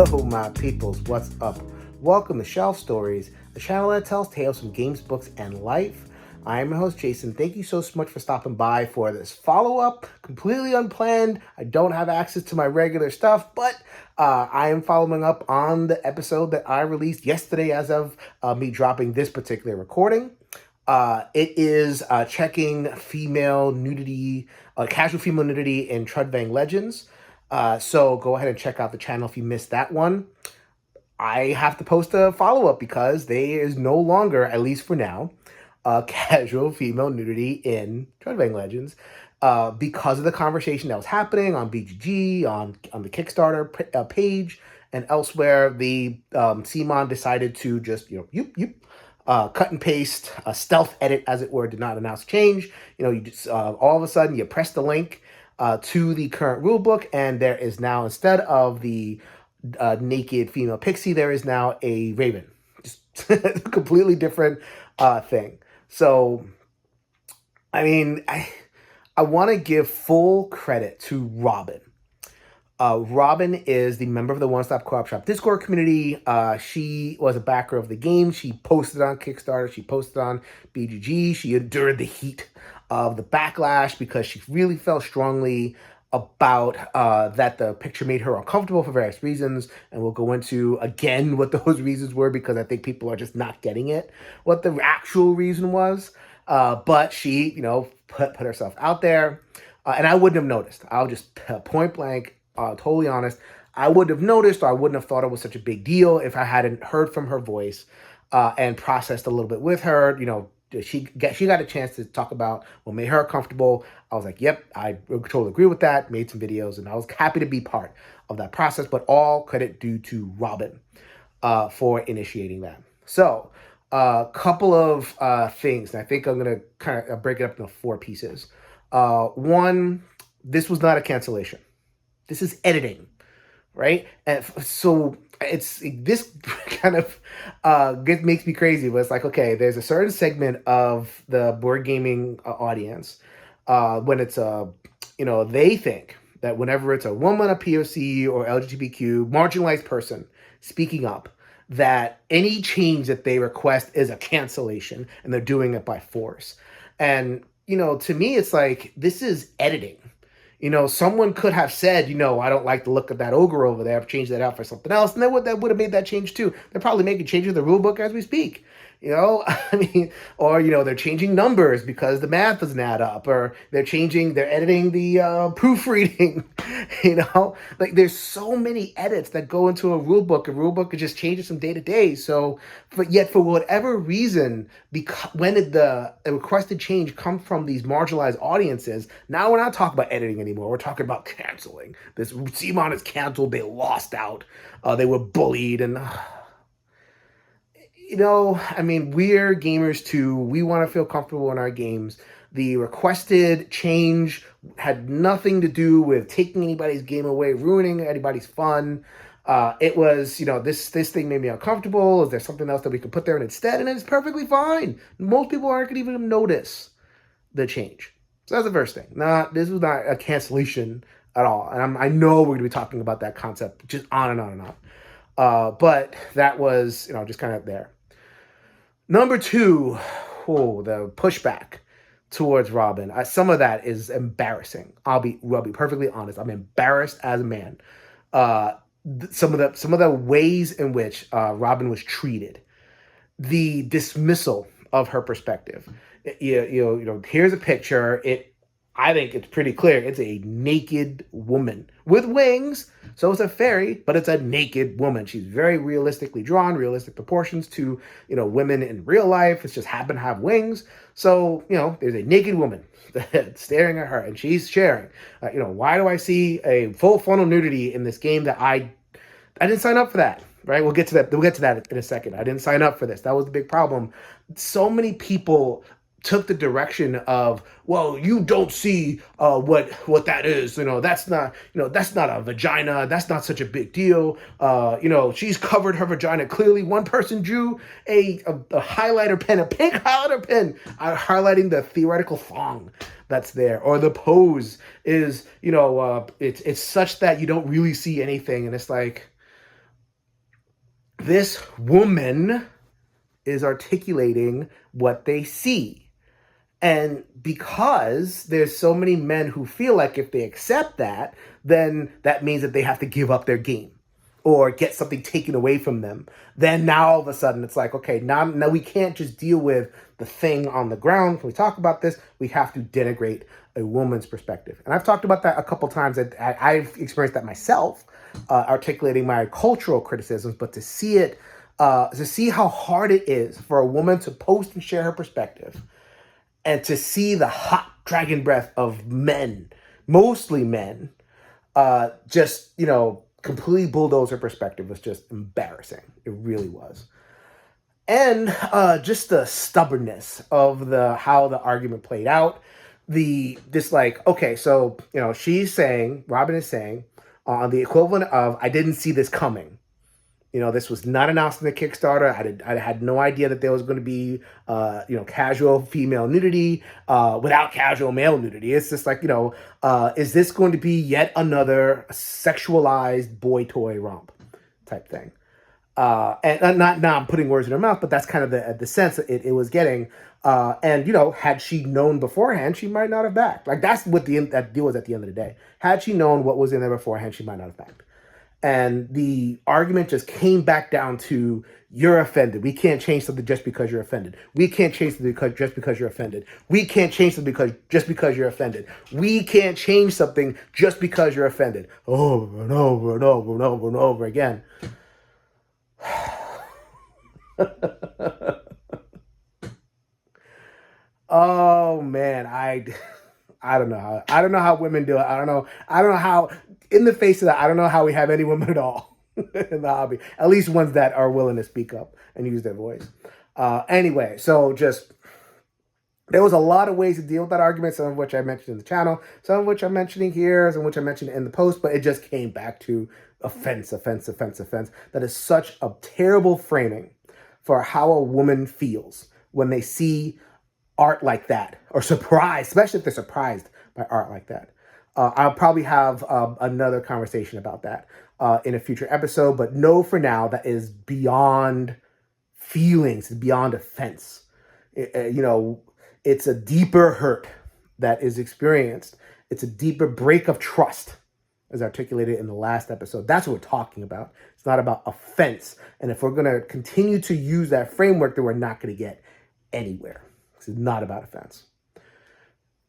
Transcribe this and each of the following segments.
Hello, my peoples, what's up? Welcome to Shelf Stories, a channel that tells tales from games, books, and life. I am your host, Jason. Thank you so much for stopping by for this follow-up, completely unplanned. I don't have access to my regular stuff, but I am following up on the episode that I released yesterday as of me dropping this particular recording. It is checking female nudity, casual female nudity in Trudvang Legends. So go ahead and check out the channel if you missed that one. I have to post a follow-up because there is no longer, at least for now, casual female nudity in Trudvang Legends because of the conversation that was happening on BGG, on the Kickstarter page, and elsewhere. The CMON decided to just, cut and paste, a stealth edit, as it were, did not announce change. You just all of a sudden you press the link to the current rulebook, and there is now, instead of the naked female pixie, there is now a raven. Just a completely different thing. So, I mean, I want to give full credit to Robin. Robin is the member of the One Stop Co-op Shop Discord community. She was a backer of the game. She posted on Kickstarter. She posted on BGG. She endured the heat of the backlash because she really felt strongly about that the picture made her uncomfortable for various reasons. And we'll go into, again, what those reasons were, because I think people are just not getting it, what the actual reason was. But she, put herself out there. And I wouldn't have noticed. I'll just point blank, totally honest. I wouldn't have noticed, or I wouldn't have thought it was such a big deal if I hadn't heard from her voice and processed a little bit with her. She got a chance to talk about what made her comfortable. I was like, yep, I totally agree with that. Made some videos, and I was happy to be part of that process. But all credit due to Robin for initiating that. So a couple of things, and I think I'm going to kind of break it up into 4 pieces. One, this was not a cancellation. This is editing, right? And so this kind of makes me crazy. But it's like, okay, there's a certain segment of the board gaming audience when it's they think that whenever it's a woman, a POC, or LGBTQ marginalized person speaking up, that any change that they request is a cancellation, and they're doing it by force. And to me, it's like, this is editing. Someone could have said, I don't like the look of that ogre over there. I've changed that out for something else. And that would have made that change too. They're probably making changes to the rule book as we speak. Or they're changing numbers because the math doesn't add up, or they're editing the proofreading, like there's so many edits that go into a rule book. A rule book is just changes from day to day. So, but yet for whatever reason, because when the requested change comes from these marginalized audiences, now we're not talking about editing anymore. We're talking about canceling. This CMON is canceled. They lost out. They were bullied, and we're gamers too. We want to feel comfortable in our games. The requested change had nothing to do with taking anybody's game away, ruining anybody's fun. It was, this thing made me uncomfortable. Is there something else that we could put there instead? And it's perfectly fine. Most people aren't going to even notice the change. So that's the first thing. This was not a cancellation at all. And I know we're going to be talking about that concept just on and on and on. But that was, just kind of there. Number 2, the pushback towards Robin. Some of that is embarrassing. I'll be perfectly honest. I'm embarrassed as a man. Some of the ways in which Robin was treated, the dismissal of her perspective. Here's a picture. I think it's pretty clear. It's a naked woman with wings. So it's a fairy, but it's a naked woman. She's very realistically drawn, realistic proportions to, women in real life. It's just happen to have wings. So, there's a naked woman staring at her, and she's sharing. Why do I see a full frontal nudity in this game that I didn't sign up for that, right? We'll get to that. We'll get to that in a second. I didn't sign up for this. That was the big problem. So many people took the direction of, well, you don't see what that is. That's not a vagina. That's not such a big deal. She's covered her vagina. Clearly, one person drew a highlighter pen, a pink highlighter pen, highlighting the theoretical thong that's there, or the pose is, it's such that you don't really see anything. And it's like, this woman is articulating what they see. And because there's so many men who feel like if they accept that, then that means that they have to give up their game or get something taken away from them. Then now all of a sudden it's like, okay, now we can't just deal with the thing on the ground. When we talk about this, we have to denigrate a woman's perspective. And I've talked about that a couple times. I've experienced that myself, articulating my cultural criticisms, but to see it, to see how hard it is for a woman to post and share her perspective, and to see the hot dragon breath of men, mostly men, just, completely bulldoze her perspective was just embarrassing. It really was. And just the stubbornness of how the argument played out. Okay, so, Robin is saying, the equivalent of, I didn't see this coming. This was not announced in the Kickstarter. I had no idea that there was going to be, casual female nudity without casual male nudity. It's just like, is this going to be yet another sexualized boy toy romp type thing? And not now I'm putting words in her mouth, but that's kind of the sense that it was getting. And had she known beforehand, she might not have backed. Like that's what that deal was at the end of the day. Had she known what was in there beforehand, she might not have backed. And the argument just came back down to, you're offended. We can't change something just because you're offended. We can't change something just because you're offended. We can't change something just because you're offended. We can't change something just because you're offended. Over and over and over and over and over again. Oh man, I don't know how women do it. I don't know how, in the face of that, I don't know how we have any women at all in the hobby. At least ones that are willing to speak up and use their voice. Anyway, so there was a lot of ways to deal with that argument, some of which I mentioned in the channel, some of which I'm mentioning here, some of which I mentioned in the post, but it just came back to offense. That is such a terrible framing for how a woman feels when they see art like that, or surprised, especially if they're surprised by art like that. I'll probably have another conversation about that in a future episode, but know for now that is beyond feelings, beyond offense. It's a deeper hurt that is experienced. It's a deeper break of trust, as articulated in the last episode. That's what we're talking about. It's not about offense. And if we're going to continue to use that framework, then we're not going to get anywhere. This is not about offense.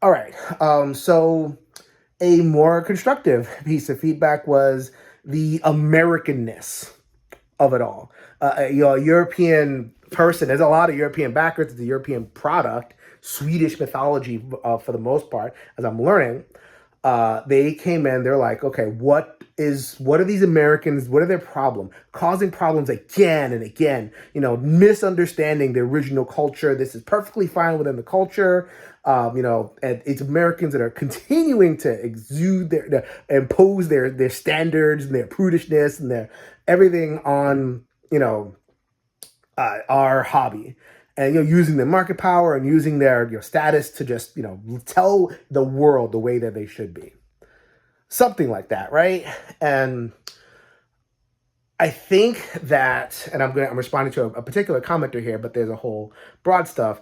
All right. So a more constructive piece of feedback was the Americanness of it all. A European person, there's a lot of European backers, it's a European product, Swedish mythology for the most part, as I'm learning. They came in, they're like, okay, what are these Americans, what are their problem? Causing problems again and again, misunderstanding the original culture. This is perfectly fine within the culture. And it's Americans that are continuing to exude impose their standards and their prudishness and their everything on, our hobby. And, using their market power and using their status to just, tell the world the way that they should be. Something like that, right? And I think that, and I'm responding to a particular commenter here, but there's a whole broad stuff.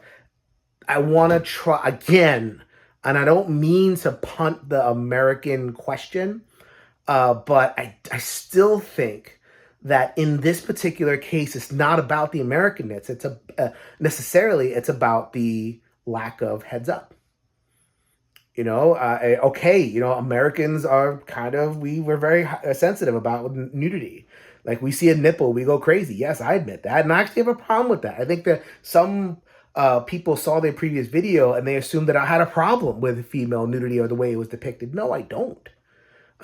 I want to try again, and I don't mean to punt the American question, but I still think that in this particular case, it's not about the Americanness. It's necessarily it's about the lack of heads up. Americans are we're very sensitive about nudity. Like we see a nipple, we go crazy. Yes, I admit that. And I actually have a problem with that. I think that some people saw their previous video and they assumed that I had a problem with female nudity or the way it was depicted. No, I don't.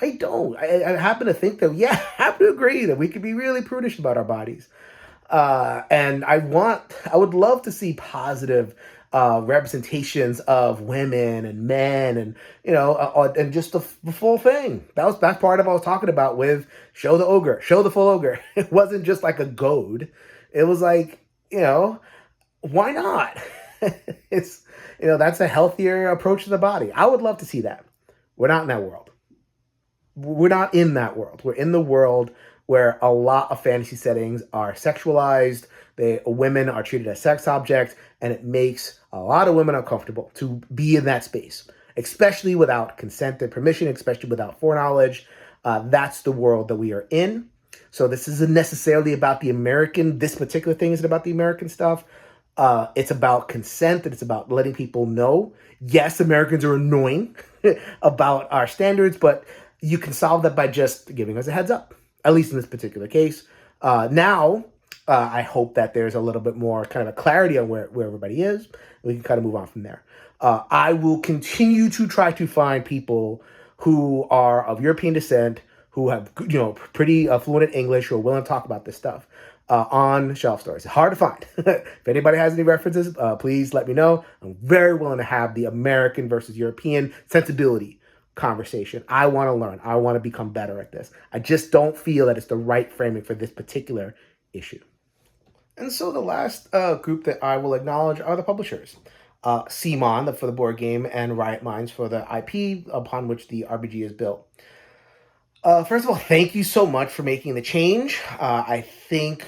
I happen to think that, I happen to agree that we could be really prudish about our bodies. And I would love to see positive representations of women and men and, and just the full thing. That's part of what I was talking about with show the full ogre. It wasn't just like a goad. It was like, why not? It's, that's a healthier approach to the body. I would love to see that. We're not in that world. We're not in that world. We're in the world where a lot of fantasy settings are sexualized. Women are treated as sex objects, and it makes a lot of women uncomfortable to be in that space, especially without consent and permission, especially without foreknowledge. That's the world that we are in. So this isn't necessarily about the American, this particular thing isn't about the American stuff. It's about consent, and it's about letting people know, yes, Americans are annoying about our standards, but you can solve that by just giving us a heads up, at least in this particular case. Now, I hope that there's a little bit more kind of a clarity on where everybody is. We can kind of move on from there. I will continue to try to find people who are of European descent, who have, pretty fluent in English, who are willing to talk about this stuff on Shelf Stories. It's hard to find. If anybody has any references, please let me know. I'm very willing to have the American versus European sensibility conversation. I want to learn. I want to become better at this. I just don't feel that it's the right framing for this particular issue. And so the last group that I will acknowledge are the publishers. CMON for the board game, and Riot Minds for the IP upon which the RBG is built. First of all, thank you so much for making the change. I think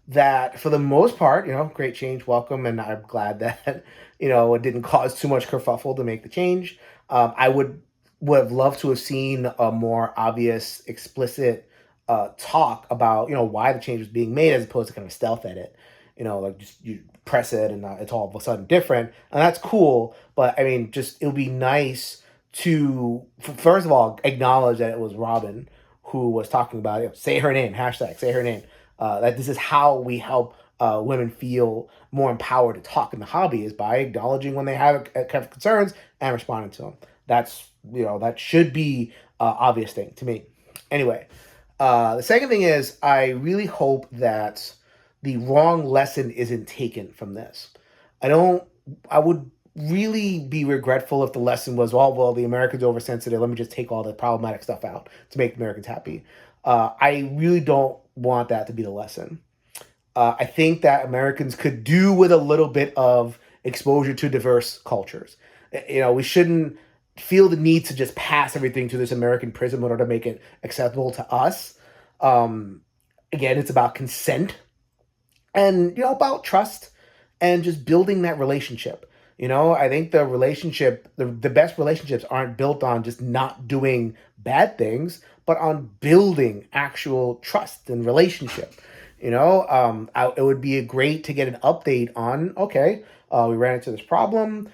that for the most part, great change, welcome, and I'm glad that, it didn't cause too much kerfuffle to make the change. I would have loved to have seen a more obvious, explicit talk about, why the change was being made, as opposed to kind of a stealth edit. Like just you press it and it's all of a sudden different. And that's cool. But I mean, just, it would be nice to, first of all, acknowledge that it was Robin who was talking about it. Say her name, hashtag say her name. That this is how we help women feel more empowered to talk in the hobby, is by acknowledging when they have concerns and responding to them. That's, that should be an obvious thing to me. Anyway, the second thing is, I really hope that the wrong lesson isn't taken from this. I would really be regretful if the lesson was, well, the Americans are oversensitive, let me just take all the problematic stuff out to make Americans happy. I really don't want that to be the lesson. I think that Americans could do with a little bit of exposure to diverse cultures. We shouldn't feel the need to just pass everything to this American prism in order to make it acceptable to us. Again, it's about consent and, about trust and just building that relationship. I think the best relationships aren't built on just not doing bad things, but on building actual trust and relationship. It would be great to get an update on, okay, we ran into this problem.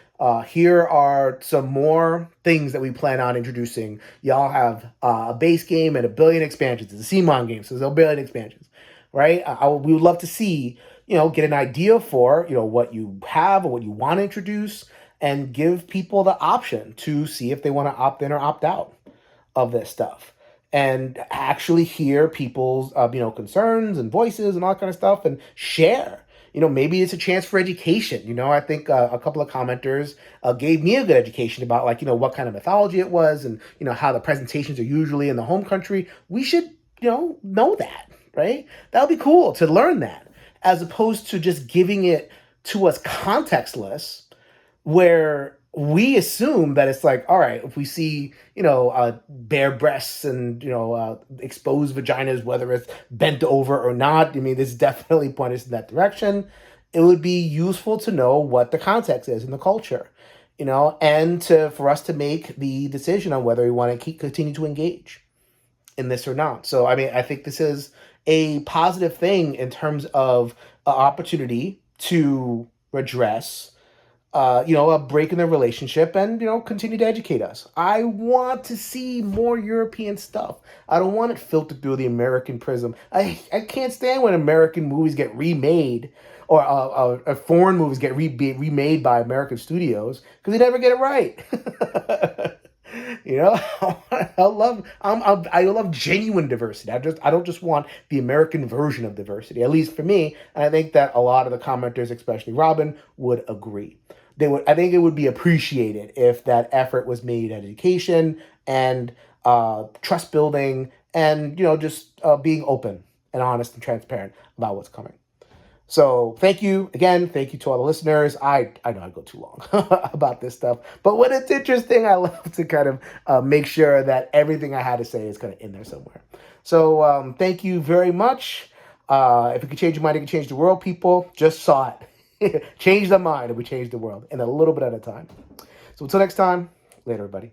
Here are some more things that we plan on introducing. Y'all have a base game and 1 billion expansions. It's a CMON game, so there's 1 billion expansions, right? We would love to see, get an idea for, what you have or what you want to introduce, and give people the option to see if they want to opt in or opt out of this stuff, and actually hear people's, concerns and voices and all that kind of stuff, and share. Maybe it's a chance for education. I think a couple of commenters gave me a good education about, what kind of mythology it was, and, how the presentations are usually in the home country. We should, know that, right? That would be cool to learn that, as opposed to just giving it to us contextless, where we assume that it's like, all right, if we see, bare breasts and, exposed vaginas, whether it's bent over or not, this definitely points us in that direction. It would be useful to know what the context is in the culture, and for us to make the decision on whether we want to continue to engage in this or not. So, I think this is a positive thing in terms of an opportunity to redress a break in the relationship and, continue to educate us. I want to see more European stuff. I don't want it filtered through the American prism. I can't stand when American movies get remade, or foreign movies get remade by American studios, because they never get it right. I love genuine diversity. I don't just want the American version of diversity, at least for me. And I think that a lot of the commenters, especially Robin, would agree. I think it would be appreciated if that effort was made at education and trust building, and just being open and honest and transparent about what's coming. So thank you again. Thank you to all the listeners. I know I go too long about this stuff, but when it's interesting, I love to kind of make sure that everything I had to say is kind of in there somewhere. So thank you very much. If you could change your mind, you can change the world, people. Just saw it. Change the mind and we change the world in a little bit at a time. So until next time, later, everybody.